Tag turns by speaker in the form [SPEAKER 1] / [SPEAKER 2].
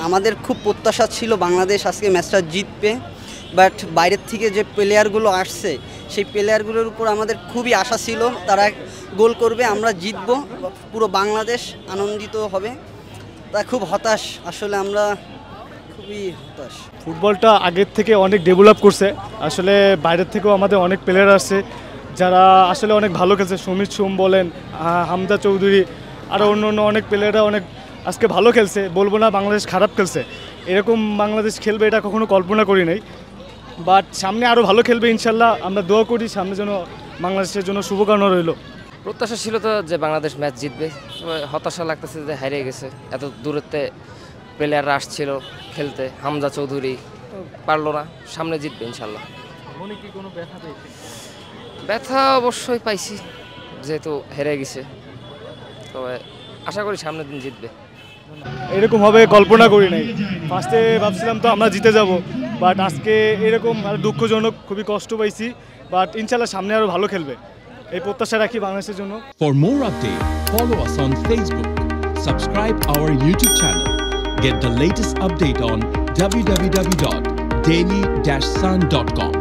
[SPEAKER 1] আমাদের খুব প্রত্যাশা ছিল বাংলাদেশ আজকে ম্যাচটা জিতবে, বাট বাইরের থেকে যে প্লেয়ারগুলো আসছে সেই প্লেয়ারগুলোর উপর আমাদের খুবই আশা ছিল তারা গোল করবে, আমরা জিতবো, পুরো বাংলাদেশ আনন্দিত হবে। তা খুব হতাশ, আসলে আমরা খুবই হতাশ।
[SPEAKER 2] ফুটবলটা আগের থেকে অনেক ডেভেলপ করছে, আসলে বাইরের থেকেও আমাদের অনেক প্লেয়ার আসছে যারা আসলে অনেক ভালো খেলছে। সুমিত সোম বলেন, হামজা চৌধুরী, আরও অন্য অন্য অনেক প্লেয়াররা অনেক আজকে ভালো খেলছে। বলবো না বাংলাদেশ খারাপ খেলছে, এরকম বাংলাদেশ খেলবে এটা কখনো কল্পনা করি নাই। বাট সামনে আরও ভালো খেলবে ইনশাল্লাহ, আমরা দোয়া করি সামনে যেন বাংলাদেশের জন্য শুভকামনা রইল।
[SPEAKER 3] প্রত্যাশা ছিল তো যে বাংলাদেশ ম্যাচ জিতবে, হতাশা লাগতেছে যে হারিয়ে গেছে। এত দূরত্বে প্লেয়াররা আসছিল খেলতে, হামজা চৌধুরী পারলো না, সামনে জিতবে ইনশাল্লাহ। ব্যথা অবশ্যই পাইছি যেহেতু হেরে গেছে, তবে আশা করি সামনের দিন জিতবে।
[SPEAKER 2] এরকম হবে কল্পনা করি নাই, ফার্স্টে ভাবছিলাম তো আমরা জিতে যাব, বাট আজকে এরকম আর দুঃখজনক, খুবই কষ্ট পাইছি। বাট ইনশাল্লাহ সামনে আরও ভালো খেলবে এই প্রত্যাশা রাখি বাংলাদেশের জন্য।
[SPEAKER 4] For more updates, follow us on Facebook, subscribe our YouTube channel, get the latest update on www.daily-sun.com.